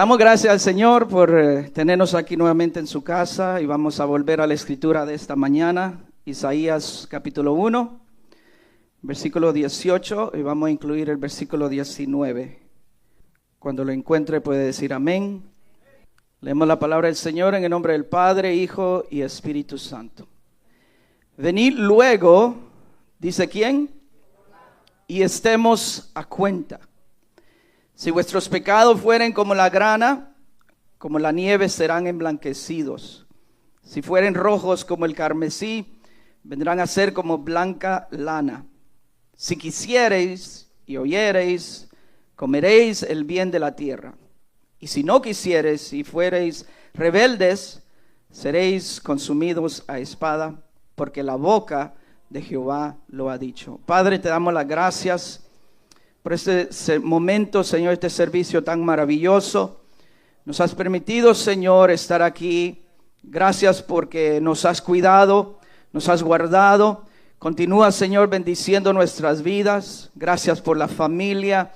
Damos gracias al Señor por tenernos aquí nuevamente en su casa y vamos a volver a la escritura de esta mañana, Isaías capítulo 1, versículo 18 y vamos a incluir el versículo 19. Cuando lo encuentre puede decir amén. Leemos la palabra del Señor en el nombre del Padre, Hijo y Espíritu Santo. Venid luego, dice ¿quién? Y estemos a cuenta. Si vuestros pecados fueren como la grana, como la nieve serán emblanquecidos. Si fueren rojos como el carmesí, vendrán a ser como blanca lana. Si quisiereis y oyereis, comeréis el bien de la tierra. Y si no quisiereis y fuereis rebeldes, seréis consumidos a espada, porque la boca de Jehová lo ha dicho. Padre, te damos las gracias por este momento, Señor, este servicio tan maravilloso. Nos has permitido, Señor, estar aquí. Gracias porque nos has cuidado, nos has guardado. Continúa, Señor, bendiciendo nuestras vidas. Gracias por la familia.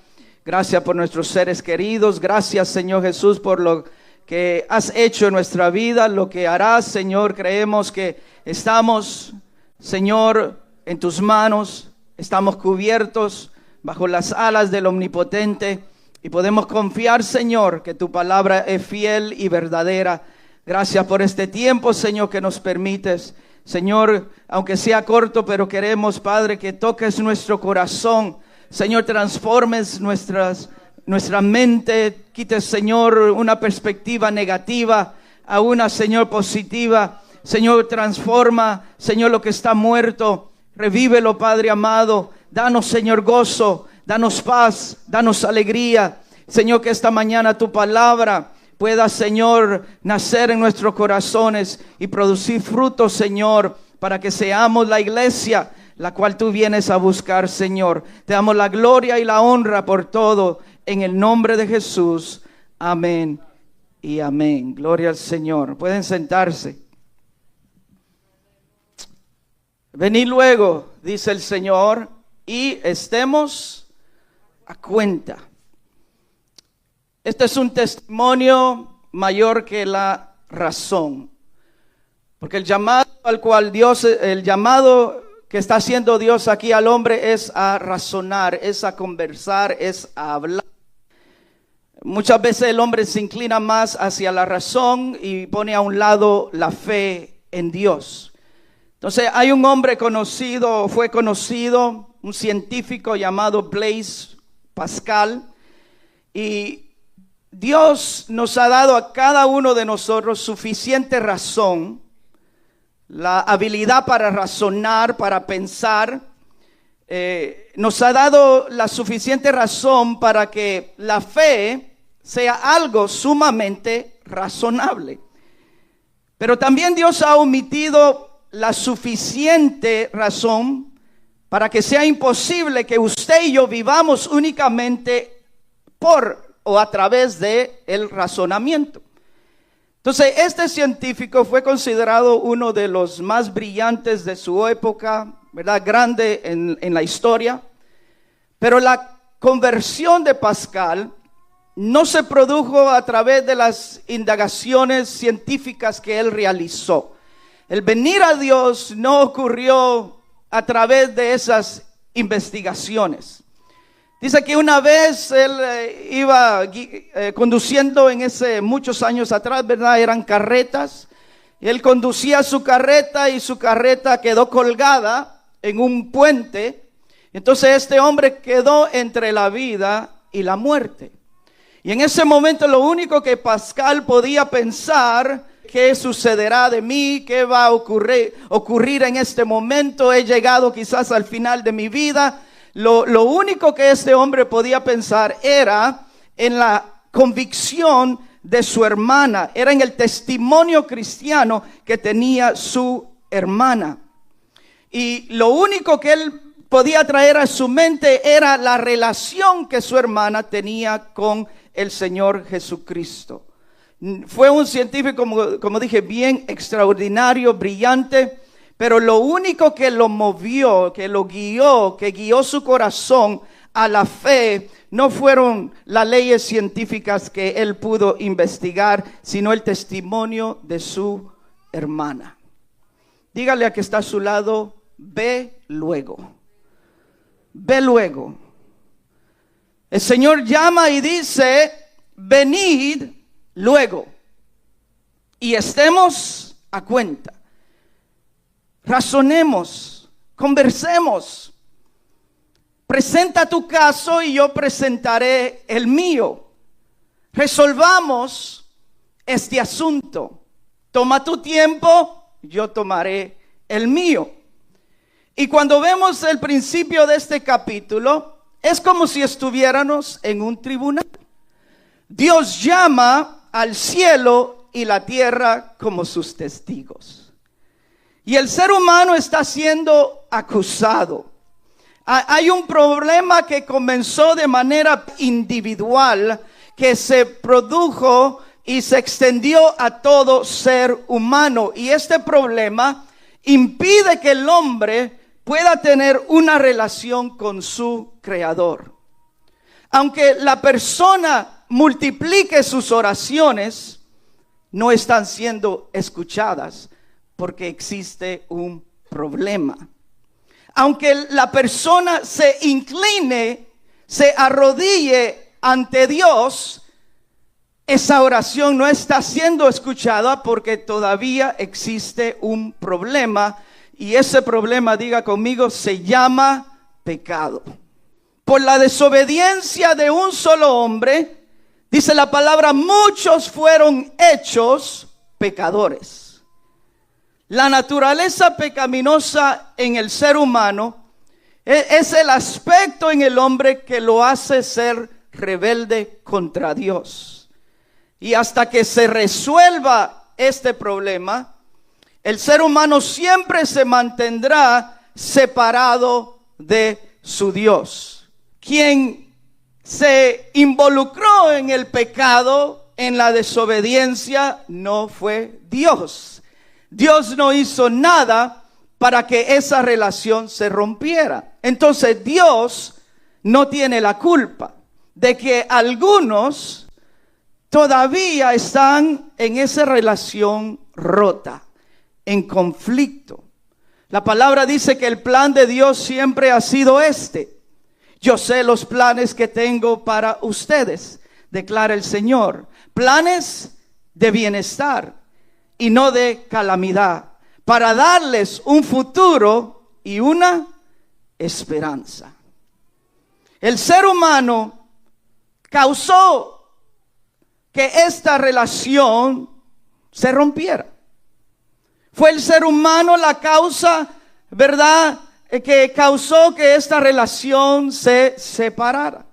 Gracias por nuestros seres queridos. Gracias, Señor Jesús, por lo que has hecho en nuestra vida, lo que harás, Señor. Creemos que estamos, Señor, en tus manos. Estamos cubiertos bajo las alas del Omnipotente y podemos confiar, Señor, que tu palabra es fiel y verdadera. Gracias por este tiempo, Señor, que nos permites. Señor, aunque sea corto, pero queremos, Padre, que toques nuestro corazón. Señor, transformes nuestra mente, quites, Señor, una perspectiva negativa a una, Señor, positiva. Señor, transforma, Señor, lo que está muerto. Revívelo, Padre amado. Danos, Señor, gozo, danos paz, danos alegría. Señor, que esta mañana tu palabra pueda, Señor, nacer en nuestros corazones y producir frutos, Señor, para que seamos la iglesia la cual tú vienes a buscar, Señor. Te damos la gloria y la honra por todo, en el nombre de Jesús. Amén y amén. Gloria al Señor. Pueden sentarse. Venid luego, dice el Señor, y estemos a cuenta. Este es un testimonio mayor que la razón, porque el llamado al cual el llamado que está haciendo Dios aquí al hombre es a razonar, es a conversar, es a hablar. Muchas veces el hombre se inclina más hacia la razón y pone a un lado la fe en Dios. Entonces hay un hombre fue conocido, un científico llamado Blaise Pascal, y Dios nos ha dado a cada uno de nosotros suficiente razón, la habilidad para razonar, para pensar. Nos ha dado la suficiente razón para que la fe sea algo sumamente razonable. Pero también Dios ha omitido la suficiente razón para que sea imposible que usted y yo vivamos únicamente por o a través de el razonamiento. Entonces, este científico fue considerado uno de los más brillantes de su época, ¿verdad? Grande en la historia. Pero la conversión de Pascal no se produjo a través de las indagaciones científicas que él realizó. El venir a Dios no ocurrió a través de esas investigaciones. Dice que una vez él iba conduciendo muchos años atrás, ¿verdad? Eran carretas. Él conducía su carreta y su carreta quedó colgada en un puente. Entonces este hombre quedó entre la vida y la muerte. Y en ese momento lo único que Pascal podía pensar: ¿qué sucederá de mí? ¿Qué va a ocurrir en este momento? He llegado quizás al final de mi vida. Lo único que este hombre podía pensar era en la convicción de su hermana, era en el testimonio cristiano que tenía su hermana. Y lo único que él podía traer a su mente era la relación que su hermana tenía con el Señor Jesucristo. Fue un científico, como dije, bien extraordinario, brillante. Pero lo único que lo movió, que lo guió, que guió su corazón a la fe no fueron las leyes científicas que él pudo investigar, sino el testimonio de su hermana. Dígale a que está a su lado, ve luego. Ve luego. El Señor llama y dice, venid luego y estemos a cuenta. Razonemos, conversemos. Presenta tu caso y yo presentaré el mío. Resolvamos este asunto. Toma tu tiempo, yo tomaré el mío. Y cuando vemos el principio de este capítulo, es como si estuviéramos en un tribunal. Dios llama al cielo y la tierra como sus testigos. Y el ser humano está siendo acusado. Hay un problema que comenzó de manera individual, que se produjo y se extendió a todo ser humano. Y este problema impide que el hombre pueda tener una relación con su Creador. Aunque la persona multiplique sus oraciones, no están siendo escuchadas porque existe un problema. Aunque la persona se incline, se arrodille ante Dios, esa oración no está siendo escuchada porque todavía existe un problema. Y ese problema, diga conmigo, se llama pecado. Por la desobediencia de un solo hombre, dice la palabra, muchos fueron hechos pecadores. La naturaleza pecaminosa en el ser humano es el aspecto en el hombre que lo hace ser rebelde contra Dios. Y hasta que se resuelva este problema, el ser humano siempre se mantendrá separado de su Dios. Quien se involucró en el pecado, en la desobediencia, no fue Dios. Dios no hizo nada para que esa relación se rompiera. Entonces Dios no tiene la culpa de que algunos todavía están en esa relación rota, en conflicto. La palabra dice que el plan de Dios siempre ha sido este. Yo sé los planes que tengo para ustedes, declara el Señor. Planes de bienestar y no de calamidad, para darles un futuro y una esperanza. El ser humano causó que esta relación se rompiera. Fue el ser humano la causa, ¿verdad?, que causó que esta relación se separara.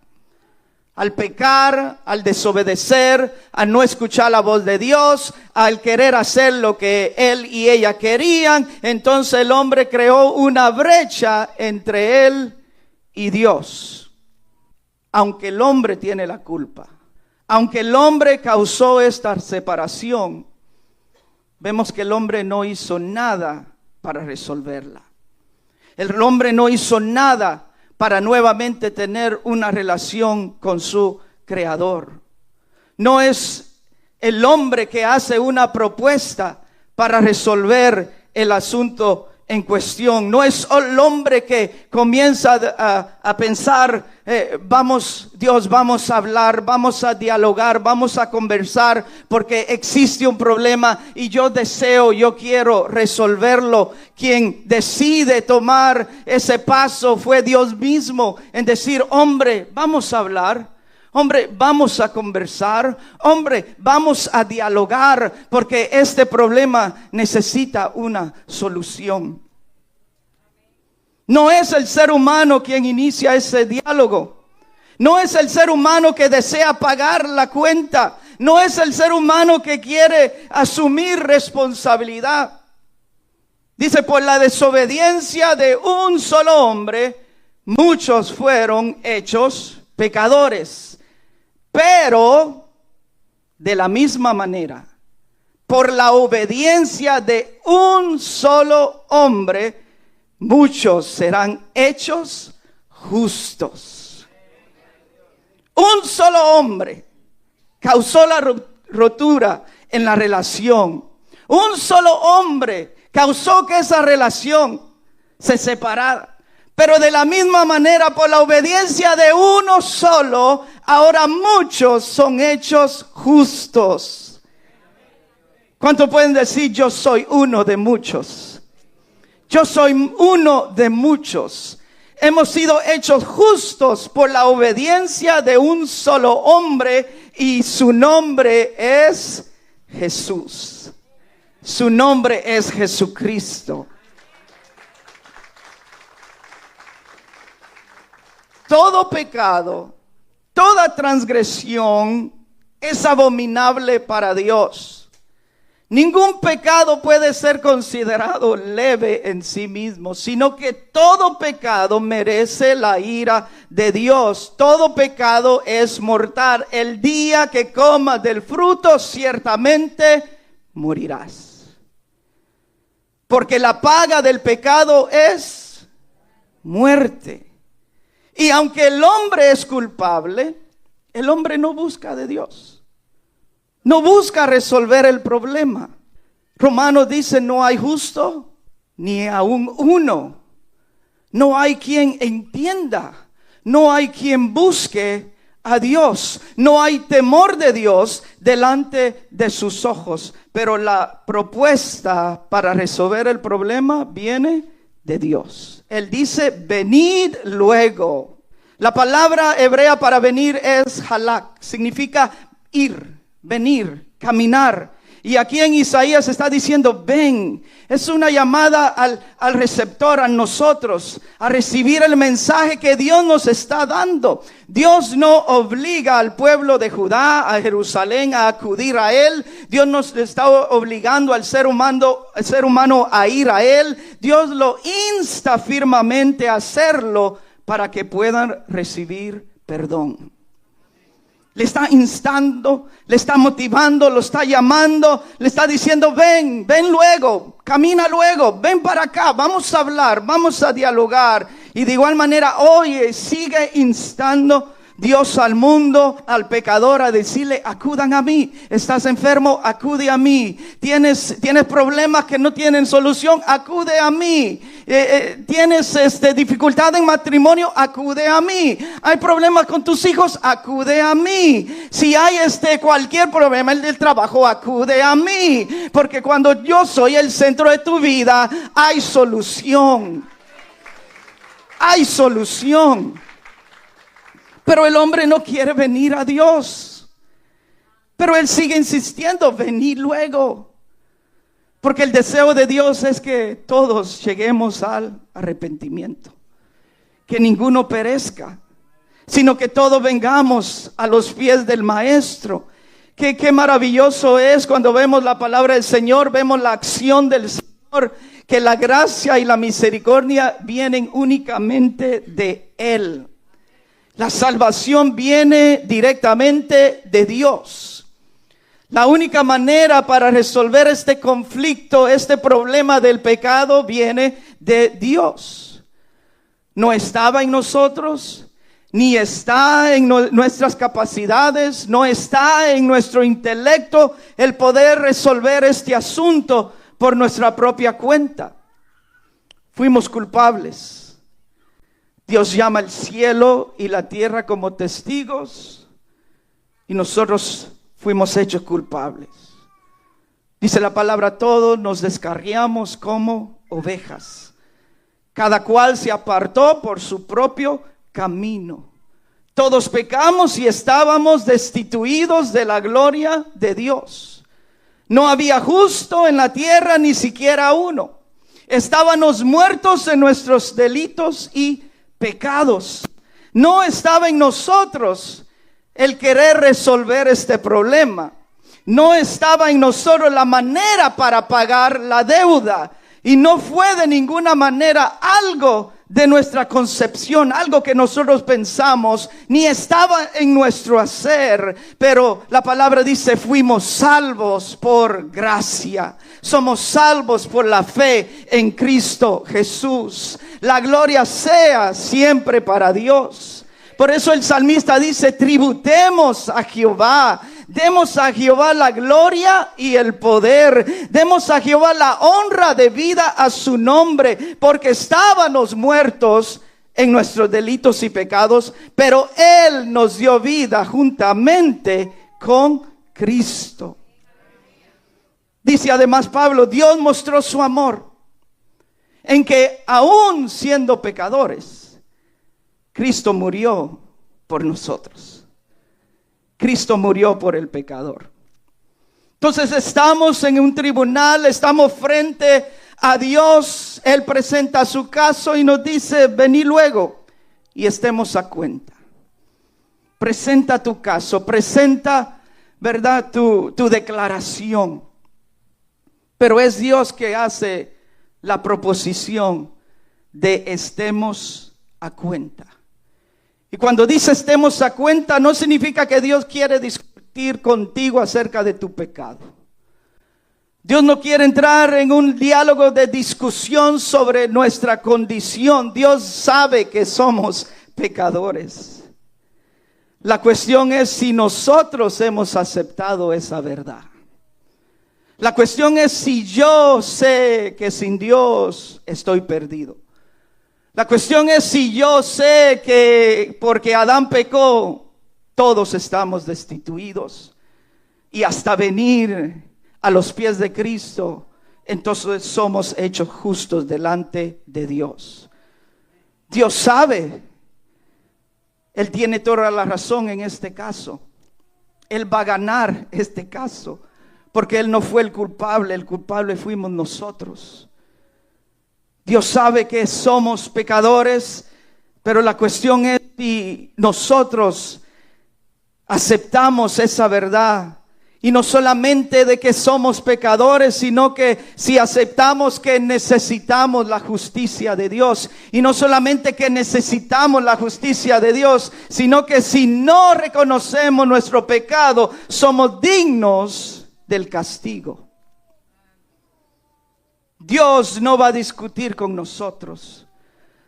Al pecar, al desobedecer, a no escuchar la voz de Dios, al querer hacer lo que él y ella querían, entonces el hombre creó una brecha entre él y Dios. Aunque el hombre tiene la culpa, aunque el hombre causó esta separación, vemos que el hombre no hizo nada para resolverla. El hombre no hizo nada para nuevamente tener una relación con su Creador. No es el hombre que hace una propuesta para resolver el asunto en cuestión. No es el hombre que comienza a pensar, Dios, vamos a hablar, vamos a dialogar, vamos a conversar, porque existe un problema y yo quiero resolverlo. Quien decide tomar ese paso fue Dios mismo en decir, hombre, vamos a hablar. Hombre, vamos a conversar. Hombre, vamos a dialogar, porque este problema necesita una solución. No es el ser humano quien inicia ese diálogo. No es el ser humano que desea pagar la cuenta. No es el ser humano que quiere asumir responsabilidad. Dice, por la desobediencia de un solo hombre, muchos fueron hechos pecadores. Pero, de la misma manera, por la obediencia de un solo hombre, muchos serán hechos justos. Un solo hombre causó la rotura en la relación. Un solo hombre causó que esa relación se separara. Pero de la misma manera, por la obediencia de uno solo, ahora muchos son hechos justos. ¿Cuántos pueden decir yo soy uno de muchos? Yo soy uno de muchos. Hemos sido hechos justos por la obediencia de un solo hombre y su nombre es Jesús. Su nombre es Jesucristo. Todo pecado, toda transgresión es abominable para Dios. Ningún pecado puede ser considerado leve en sí mismo, sino que todo pecado merece la ira de Dios. Todo pecado es mortal. El día que comas del fruto, ciertamente morirás. Porque la paga del pecado es muerte. Y aunque el hombre es culpable, el hombre no busca de Dios. No busca resolver el problema. Romanos dice, no hay justo ni aún uno. No hay quien entienda. No hay quien busque a Dios. No hay temor de Dios delante de sus ojos. Pero la propuesta para resolver el problema viene de Dios. Él dice, venid luego. La palabra hebrea para venir es halak. Significa ir. Venir, caminar. Y aquí en Isaías está diciendo, ven. Es una llamada al receptor, a nosotros, a recibir el mensaje que Dios nos está dando. Dios no obliga al pueblo de Judá, a Jerusalén, a acudir a Él. Dios nos está obligando al ser humano a ir a Él. Dios lo insta firmemente a hacerlo para que puedan recibir perdón. Le está instando, le está motivando, lo está llamando, le está diciendo, ven luego, camina luego, ven para acá, vamos a hablar, vamos a dialogar. Y de igual manera, oye, sigue instando Dios al mundo, al pecador, a decirle, acudan a mí. Estás enfermo, acude a mí. Tienes problemas que no tienen solución, acude a mí. Tienes dificultad en matrimonio, acude a mí. Hay problemas con tus hijos, acude a mí. Si hay cualquier problema, el del trabajo, acude a mí. Porque cuando yo soy el centro de tu vida, hay solución. Hay solución. Pero el hombre no quiere venir a Dios. Pero él sigue insistiendo, venid luego. Porque el deseo de Dios es que todos lleguemos al arrepentimiento. Que ninguno perezca, sino que todos vengamos a los pies del Maestro. Qué maravilloso es cuando vemos la palabra del Señor, vemos la acción del Señor, que la gracia y la misericordia vienen únicamente de Él. La salvación viene directamente de Dios. La única manera para resolver este conflicto, este problema del pecado, viene de Dios. No estaba en nosotros, ni está en nuestras capacidades, no está en nuestro intelecto el poder resolver este asunto por nuestra propia cuenta. Fuimos culpables. Dios llama al cielo y la tierra como testigos y nosotros fuimos hechos culpables. Dice la palabra, todos nos descarriamos como ovejas. Cada cual se apartó por su propio camino. Todos pecamos y estábamos destituidos de la gloria de Dios. No había justo en la tierra, ni siquiera uno. Estábamos muertos en nuestros delitos y pecados. No estaba en nosotros el querer resolver este problema. No estaba en nosotros la manera para pagar la deuda. Y no fue de ninguna manera algo de nuestra concepción, algo que nosotros pensamos, ni estaba en nuestro hacer. Pero la palabra dice, fuimos salvos por gracia. Somos salvos por la fe en Cristo Jesús. La gloria sea siempre para Dios. Por eso el salmista dice, tributemos a Jehová. Demos a Jehová la gloria y el poder. Demos a Jehová la honra debida a su nombre. Porque estábamos muertos en nuestros delitos y pecados, pero Él nos dio vida juntamente con Cristo. Dice además Pablo, Dios mostró su amor en que aún siendo pecadores, Cristo murió por nosotros. Cristo murió por el pecador. Entonces estamos en un tribunal, estamos frente a Dios. Él presenta su caso y nos dice, vení luego y estemos a cuenta. Presenta tu caso, presenta, ¿verdad?, tu declaración. Pero es Dios que hace la proposición de estemos a cuenta. Y cuando dice estemos a cuenta, no significa que Dios quiere discutir contigo acerca de tu pecado. Dios no quiere entrar en un diálogo de discusión sobre nuestra condición. Dios sabe que somos pecadores. La cuestión es si nosotros hemos aceptado esa verdad. La cuestión es si yo sé que sin Dios estoy perdido. La cuestión es si yo sé que porque Adán pecó, todos estamos destituidos. Y hasta venir a los pies de Cristo, entonces somos hechos justos delante de Dios. Dios sabe. Él tiene toda la razón en este caso. Él va a ganar este caso, porque Él no fue el culpable fuimos nosotros. Dios sabe que somos pecadores, pero la cuestión es si nosotros aceptamos esa verdad. Y no solamente de que somos pecadores, sino que si aceptamos que necesitamos la justicia de Dios. Y no solamente que necesitamos la justicia de Dios, sino que si no reconocemos nuestro pecado, somos dignos del castigo. Dios no va a discutir con nosotros.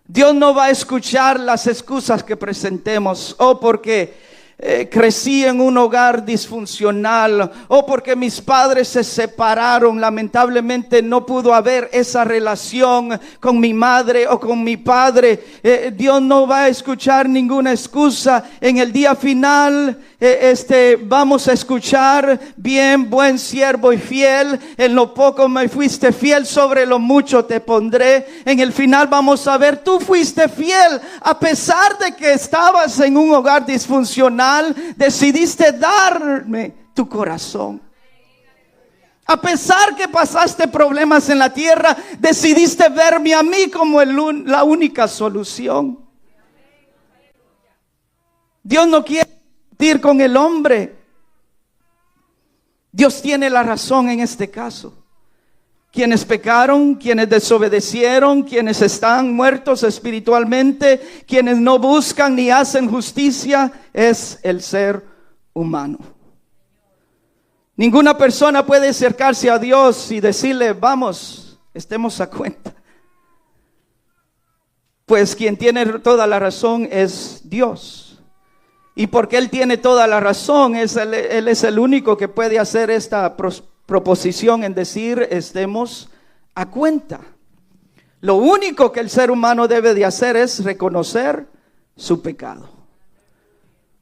Dios no va a escuchar las excusas que presentemos. Porque crecí en un hogar disfuncional, o porque mis padres se separaron, lamentablemente no pudo haber esa relación con mi madre o con mi padre. Dios no va a escuchar ninguna excusa. En el día final vamos a escuchar, bien, buen siervo y fiel, en lo poco me fuiste fiel, sobre lo mucho te pondré. En el final vamos a ver, tú fuiste fiel a pesar de que estabas en un hogar disfuncional. Decidiste darme tu corazón. A pesar que pasaste problemas en la tierra, decidiste verme a mí como la única solución. Dios no quiere discutir con el hombre. Dios tiene la razón en este caso. Quienes pecaron, quienes desobedecieron, quienes están muertos espiritualmente, quienes no buscan ni hacen justicia, es el ser humano. Ninguna persona puede acercarse a Dios y decirle, vamos, estemos a cuenta. Pues quien tiene toda la razón es Dios. Y porque Él tiene toda la razón, Él es el único que puede hacer esta proposición en decir estemos a cuenta. Lo único que el ser humano debe de hacer es reconocer su pecado.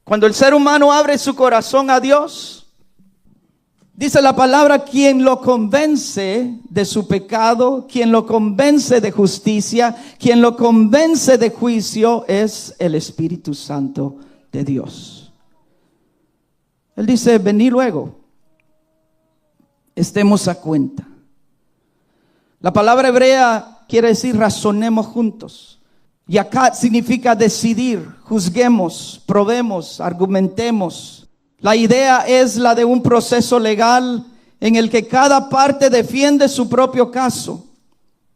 Cuando el ser humano abre su corazón a Dios, dice la palabra, quien lo convence de su pecado, quien lo convence de justicia, quien lo convence de juicio es el Espíritu Santo de Dios. Él dice, vení luego, estemos a cuenta. La palabra hebrea quiere decir razonemos juntos. Y acá significa decidir, juzguemos, probemos, argumentemos. La idea es la de un proceso legal en el que cada parte defiende su propio caso.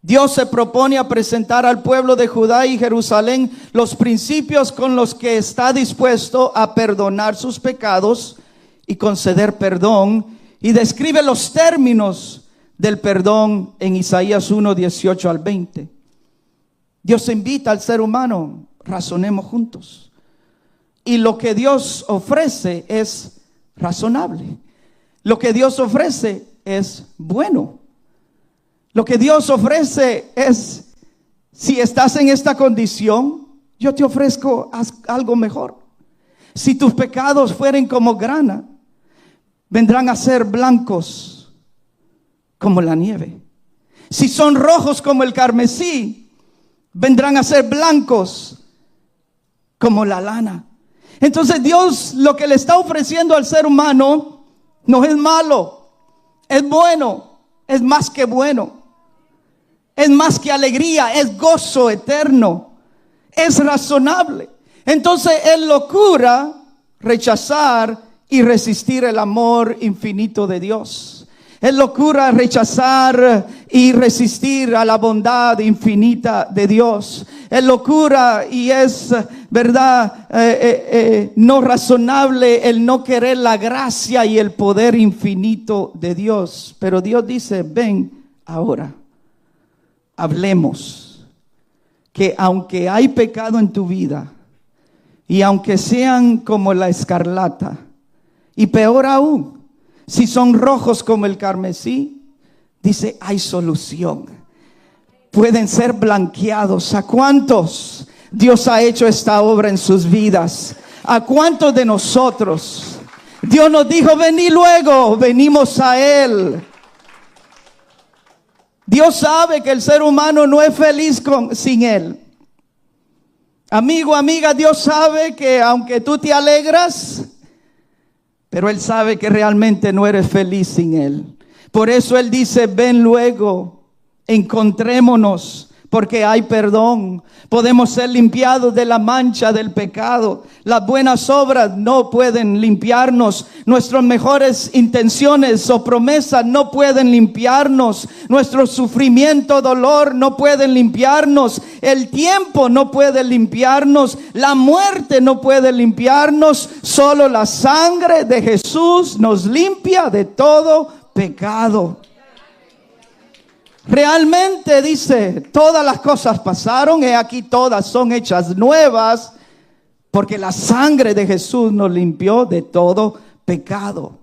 Dios se propone a presentar al pueblo de Judá y Jerusalén los principios con los que está dispuesto a perdonar sus pecados y conceder perdón. Y describe los términos del perdón en Isaías 1, 18 al 20. Dios invita al ser humano, razonemos juntos. Y lo que Dios ofrece es razonable. Lo que Dios ofrece es bueno. Lo que Dios ofrece es, si estás en esta condición, yo te ofrezco algo mejor. Si tus pecados fueren como grana, vendrán a ser blancos como la nieve. Si son rojos como el carmesí, vendrán a ser blancos como la lana. Entonces Dios lo que le está ofreciendo al ser humano no es malo, es bueno, es más que bueno, es más que alegría, es gozo eterno, es razonable. Entonces es locura rechazar y resistir el amor infinito de Dios. Es locura rechazar y resistir a la bondad infinita de Dios. Es locura y es verdad no razonable el no querer la gracia y el poder infinito de Dios. Pero Dios dice, ven ahora, hablemos. Que aunque hay pecado en tu vida y aunque sean como la escarlata, y peor aún, si son rojos como el carmesí, dice, hay solución. Pueden ser blanqueados. ¿A cuántos Dios ha hecho esta obra en sus vidas? ¿A cuántos de nosotros? Dios nos dijo, vení luego, venimos a Él. Dios sabe que el ser humano no es feliz sin Él. Amigo, amiga, Dios sabe que aunque tú te alegras, pero Él sabe que realmente no eres feliz sin Él. Por eso Él dice, ven luego, encontrémonos, porque hay perdón. Podemos ser limpiados de la mancha del pecado. Las buenas obras no pueden limpiarnos. Nuestras mejores intenciones o promesas no pueden limpiarnos. Nuestro sufrimiento, dolor no pueden limpiarnos. El tiempo no puede limpiarnos. La muerte no puede limpiarnos. Solo la sangre de Jesús nos limpia de todo pecado. Realmente dice, todas las cosas pasaron, y aquí todas son hechas nuevas, porque la sangre de Jesús nos limpió de todo pecado.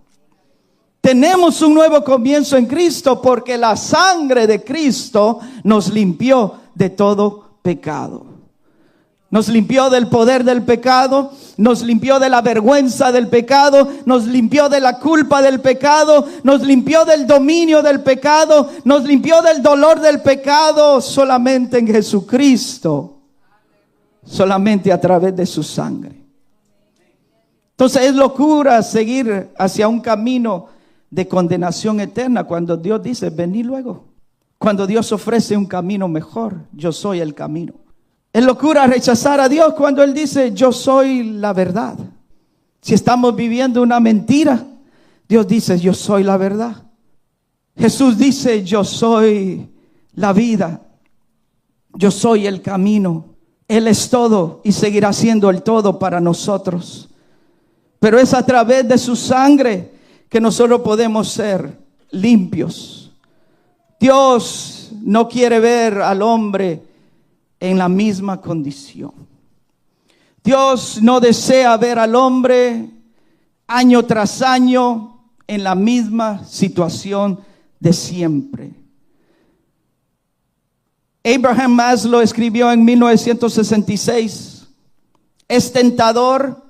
Tenemos un nuevo comienzo en Cristo, porque la sangre de Cristo nos limpió de todo pecado. Nos limpió del poder del pecado, nos limpió de la vergüenza del pecado, nos limpió de la culpa del pecado, nos limpió del dominio del pecado, nos limpió del dolor del pecado solamente en Jesucristo, solamente a través de su sangre. Entonces es locura seguir hacia un camino de condenación eterna cuando Dios dice, vení luego. Cuando Dios ofrece un camino mejor, yo soy el camino. Es locura rechazar a Dios cuando Él dice, yo soy la verdad. Si estamos viviendo una mentira, Dios dice, yo soy la verdad. Jesús dice, yo soy la vida. Yo soy el camino. Él es todo y seguirá siendo el todo para nosotros. Pero es a través de su sangre que nosotros podemos ser limpios. Dios no quiere ver al hombre en la misma condición. Dios no desea ver al hombre año tras año en la misma situación de siempre. Abraham Maslow escribió en 1966, es tentador,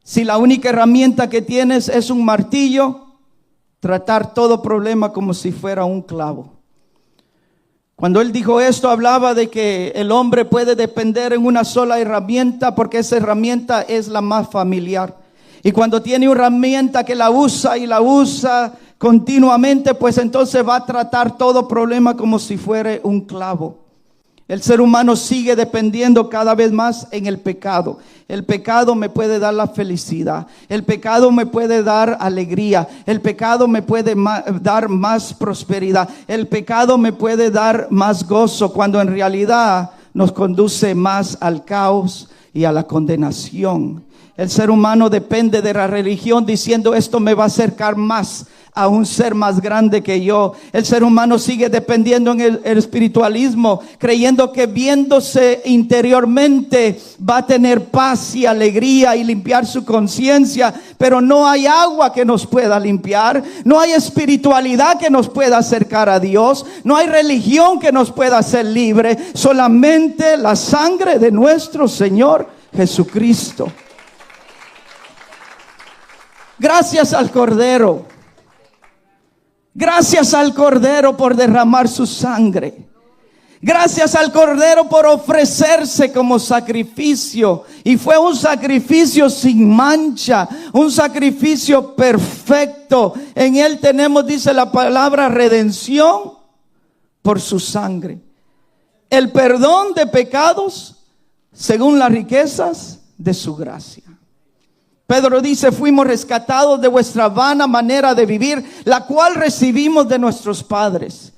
si la única herramienta que tienes es un martillo, tratar todo problema como si fuera un clavo. Cuando él dijo esto, hablaba de que el hombre puede depender en una sola herramienta porque esa herramienta es la más familiar. Y cuando tiene una herramienta que la usa y la usa continuamente, pues entonces va a tratar todo problema como si fuera un clavo. El ser humano sigue dependiendo cada vez más en el pecado. El pecado me puede dar la felicidad. El pecado me puede dar alegría. El pecado me puede dar más prosperidad. El pecado me puede dar más gozo, cuando en realidad nos conduce más al caos y a la condenación. El ser humano depende de la religión diciendo esto me va a acercar más a un ser más grande que yo. El ser humano sigue dependiendo en el espiritualismo, creyendo que viéndose interiormente va a tener paz y alegría y limpiar su conciencia, pero no hay agua que nos pueda limpiar, no hay espiritualidad que nos pueda acercar a Dios, no hay religión que nos pueda hacer libre, solamente la sangre de nuestro Señor Jesucristo. Gracias al Cordero. Gracias al Cordero por derramar su sangre. Gracias al Cordero por ofrecerse como sacrificio. Y fue un sacrificio sin mancha, un sacrificio perfecto. En Él tenemos, dice la palabra, redención por su sangre. El perdón de pecados según las riquezas de su gracia. Pedro dice, fuimos rescatados de vuestra vana manera de vivir, la cual recibimos de nuestros padres.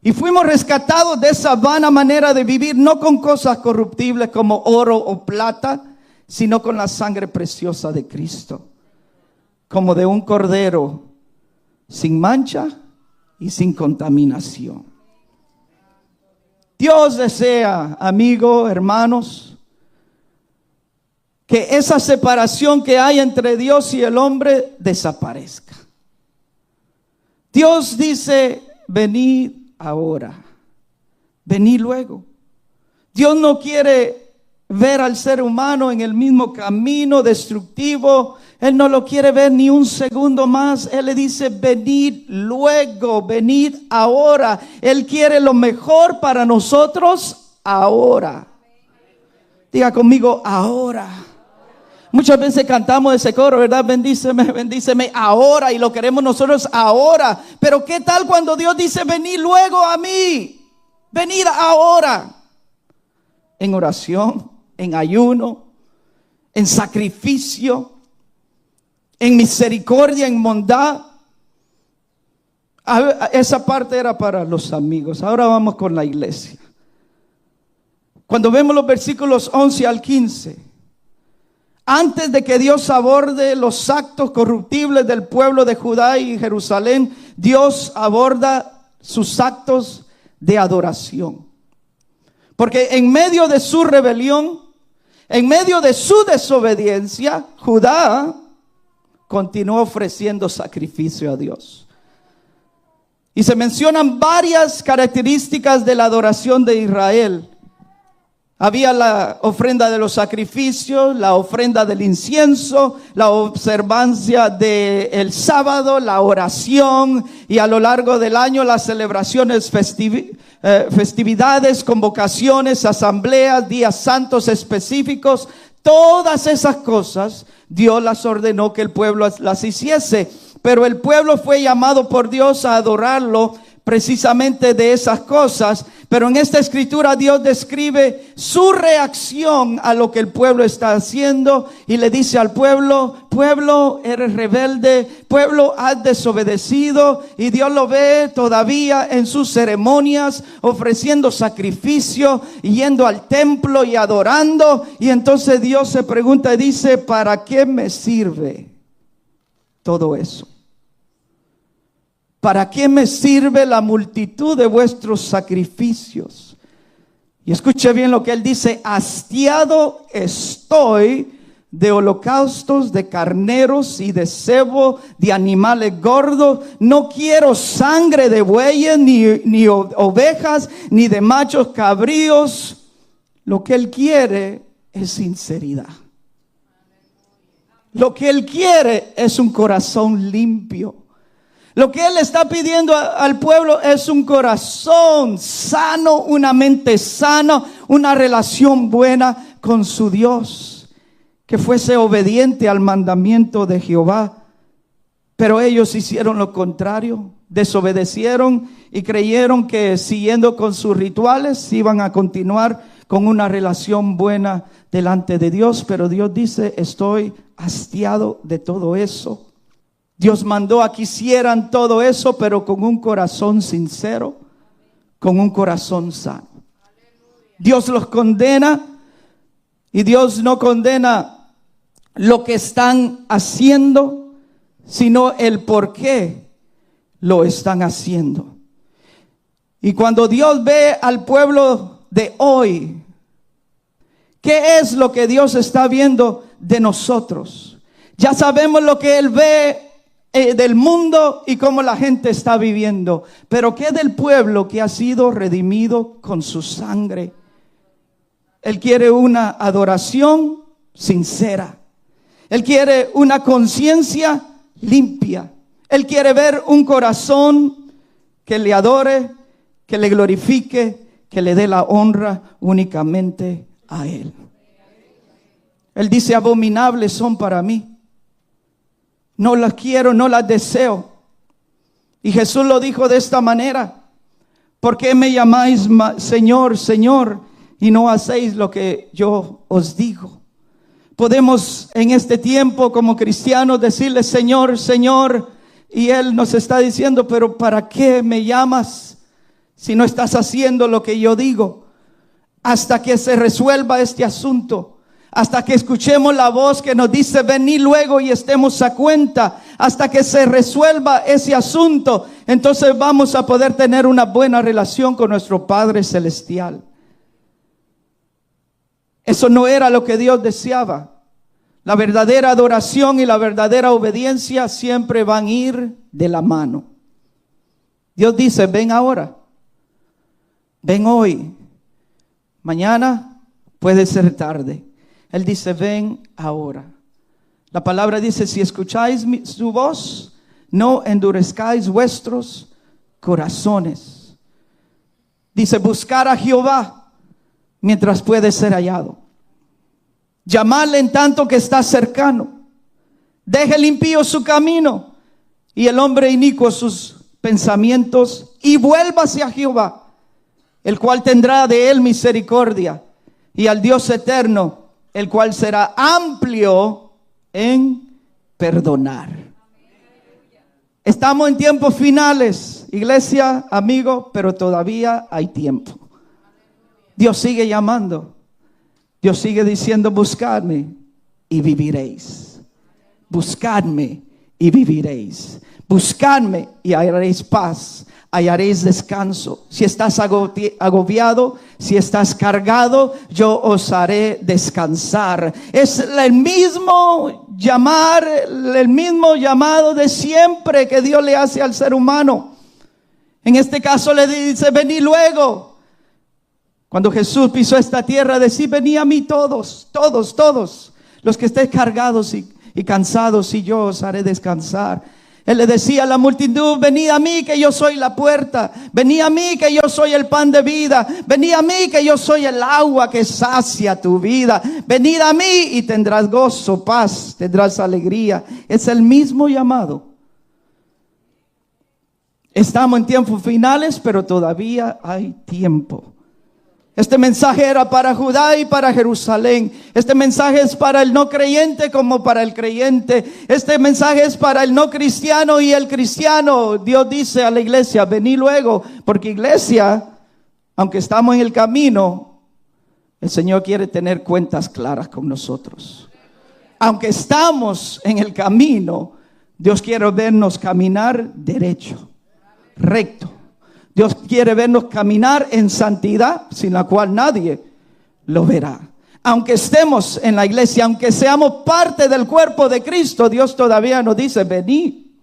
Y fuimos rescatados de esa vana manera de vivir, no con cosas corruptibles como oro o plata, sino con la sangre preciosa de Cristo, como de un cordero sin mancha y sin contaminación. Dios desea, amigo, hermanos, que esa separación que hay entre Dios y el hombre desaparezca. Dios dice, venid ahora, venid luego. Dios no quiere ver al ser humano en el mismo camino destructivo. Él no lo quiere ver ni un segundo más. Él le dice, venid luego, venid ahora. Él quiere lo mejor para nosotros ahora. Diga conmigo, ahora. Muchas veces cantamos ese coro, ¿verdad? Bendíceme, bendíceme ahora, y lo queremos nosotros ahora. Pero ¿qué tal cuando Dios dice, venid luego a mí? Venid ahora. En oración, en ayuno, en sacrificio, en misericordia, en bondad. Esa parte era para los amigos. Ahora vamos con la iglesia. Cuando vemos los versículos 11 al 15. Antes de que Dios aborde los actos corruptibles del pueblo de Judá y Jerusalén, Dios aborda sus actos de adoración. Porque en medio de su rebelión, en medio de su desobediencia, Judá continuó ofreciendo sacrificio a Dios. Y se mencionan varias características de la adoración de Israel. Había la ofrenda de los sacrificios, la ofrenda del incienso, la observancia del sábado, la oración y a lo largo del año las celebraciones, festividades, convocaciones, asambleas, días santos específicos. Todas esas cosas Dios las ordenó que el pueblo las hiciese, pero el pueblo fue llamado por Dios a adorarlo precisamente de esas cosas. Pero en esta escritura Dios describe su reacción a lo que el pueblo está haciendo y le dice al pueblo, pueblo, eres rebelde, pueblo, has desobedecido. Y Dios lo ve todavía en sus ceremonias, ofreciendo sacrificio, yendo al templo y adorando. Y entonces Dios se pregunta y dice, ¿para qué me sirve todo eso? ¿Para qué me sirve la multitud de vuestros sacrificios? Y escuche bien lo que él dice, hastiado estoy de holocaustos, de carneros y de cebo, de animales gordos. No quiero sangre de bueyes, ni ovejas, ni de machos cabríos. Lo que él quiere es sinceridad. Lo que él quiere es un corazón limpio. Lo que él está pidiendo al pueblo es un corazón sano, una mente sana, una relación buena con su Dios, que fuese obediente al mandamiento de Jehová. Pero ellos hicieron lo contrario, desobedecieron y creyeron que siguiendo con sus rituales iban a continuar con una relación buena delante de Dios. Pero Dios dice, estoy hastiado de todo eso. Dios mandó a que hicieran todo eso, pero con un corazón sincero, con un corazón sano. Dios los condena Y Dios no condena lo que están haciendo, sino el por qué lo están haciendo. Y cuando Dios ve al pueblo de hoy, ¿qué es lo que Dios está viendo de nosotros? Ya sabemos lo que Él ve del mundo y cómo la gente está viviendo. Pero ¿qué del pueblo que ha sido redimido con su sangre? Él quiere una adoración sincera. Él quiere una conciencia limpia. Él quiere ver un corazón que le adore, que le glorifique, que le dé la honra únicamente a Él. Él dice: abominables son para mí. No las quiero, no las deseo. Y Jesús lo dijo de esta manera: ¿por qué me llamáis Señor, Señor, y no hacéis lo que yo os digo? Podemos en este tiempo como cristianos decirle: Señor, Señor, y Él nos está diciendo: pero ¿para qué me llamas si no estás haciendo lo que yo digo? Hasta que se resuelva este asunto, hasta que escuchemos la voz que nos dice: venid luego y estemos a cuenta. Hasta que se resuelva ese asunto, entonces vamos a poder tener una buena relación con nuestro Padre Celestial. Eso no era lo que Dios deseaba. La verdadera adoración y la verdadera obediencia siempre van a ir de la mano. Dios dice: ven ahora, ven hoy, mañana puede ser tarde. Él dice: ven ahora. La palabra dice: si escucháis su voz, no endurezcáis vuestros corazones. Dice: buscar a Jehová mientras puede ser hallado. Llamarle en tanto que está cercano. Deje el impío su camino y el hombre inicuo sus pensamientos, y vuélvase a Jehová, el cual tendrá de él misericordia, y al Dios eterno, el cual será amplio en perdonar. Estamos en tiempos finales, iglesia, amigo, pero todavía hay tiempo. Dios sigue llamando. Dios sigue diciendo: buscadme y viviréis. Buscadme y viviréis. Buscadme y hallaréis paz, hallaréis descanso. Si estás agobiado, si estás cargado, yo os haré descansar. Es el mismo llamado de siempre que Dios le hace al ser humano. En este caso le dice: venid luego. Cuando Jesús pisó esta tierra, decía: venid a mí todos, los que estén cargados y cansados, y yo os haré descansar. Él le decía a la multitud: venid a mí, que yo soy la puerta. Venid a mí, que yo soy el pan de vida. Venid a mí, que yo soy el agua que sacia tu vida. Venid a mí y tendrás gozo, paz, tendrás alegría. Es el mismo llamado. Estamos en tiempos finales, pero todavía hay tiempo. Este mensaje era para Judá y para Jerusalén. Este mensaje es para el no creyente como para el creyente. Este mensaje es para el no cristiano y el cristiano. Dios dice a la iglesia: vení luego, porque iglesia, aunque estamos en el camino, el Señor quiere tener cuentas claras con nosotros. Aunque estamos en el camino, Dios quiere vernos caminar derecho, recto. Dios quiere vernos caminar en santidad, sin la cual nadie lo verá. Aunque estemos en la iglesia, aunque seamos parte del cuerpo de Cristo, Dios todavía nos dice: vení,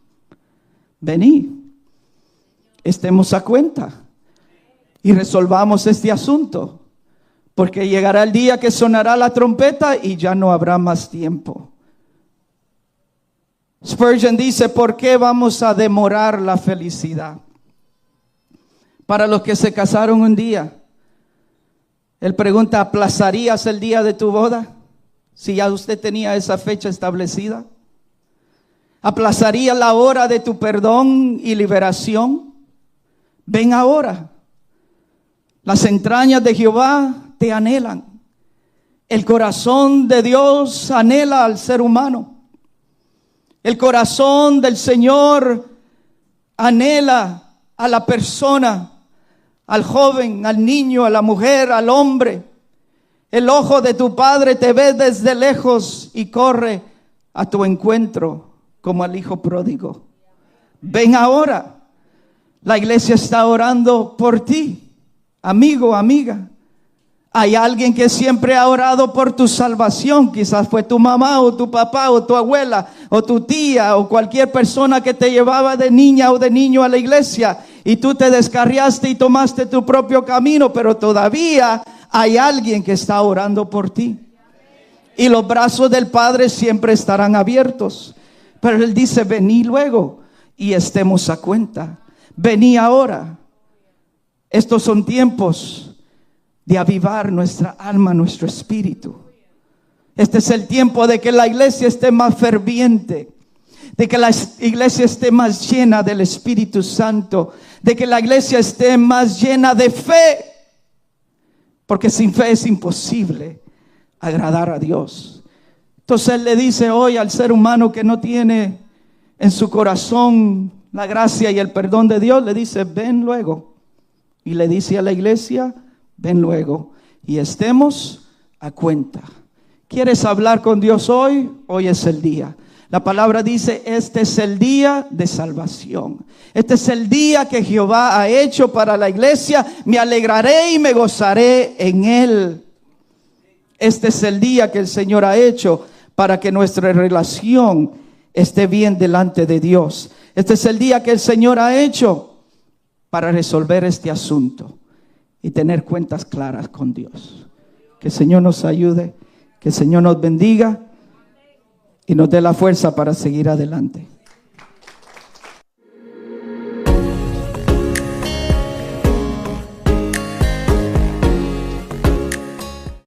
estemos a cuenta y resolvamos este asunto, porque llegará el día que sonará la trompeta y ya no habrá más tiempo. Spurgeon dice: ¿por qué vamos a demorar la felicidad? Para los que se casaron un día, él pregunta: ¿aplazarías el día de tu boda si ya usted tenía esa fecha establecida? ¿Aplazaría la hora de tu perdón y liberación? Ven ahora. Las entrañas de Jehová te anhelan. El corazón de Dios anhela al ser humano. El corazón del Señor anhela a la persona, al joven, al niño, a la mujer, al hombre. El ojo de tu Padre te ve desde lejos y corre a tu encuentro como al hijo pródigo. Ven ahora. La iglesia está orando por ti, amigo, amiga. Hay alguien que siempre ha orado por tu salvación. Quizás fue tu mamá o tu papá o tu abuela o tu tía o cualquier persona que te llevaba de niña o de niño a la iglesia y tú te descarriaste y tomaste tu propio camino, pero todavía hay alguien que está orando por ti. Y los brazos del Padre siempre estarán abiertos. Pero Él dice, vení luego y estemos a cuenta. Vení ahora. Estos son tiempos de avivar nuestra alma, nuestro espíritu. Este es el tiempo de que la iglesia esté más ferviente, de que la iglesia esté más llena del Espíritu Santo, de que la iglesia esté más llena de fe, porque sin fe es imposible agradar a Dios. Entonces Él le dice hoy al ser humano que no tiene en su corazón la gracia y el perdón de Dios, le dice, ven luego. Y le dice a la iglesia, ven luego y estemos a cuenta. ¿Quieres hablar con Dios hoy? Hoy es el día. La palabra dice, este es el día de salvación. Este es el día que Jehová ha hecho para la iglesia. Me alegraré y me gozaré en él. Este es el día que el Señor ha hecho para que nuestra relación esté bien delante de Dios. Este es el día que el Señor ha hecho para resolver este asunto y tener cuentas claras con Dios. Que el Señor nos ayude, que el Señor nos bendiga y nos dé la fuerza para seguir adelante.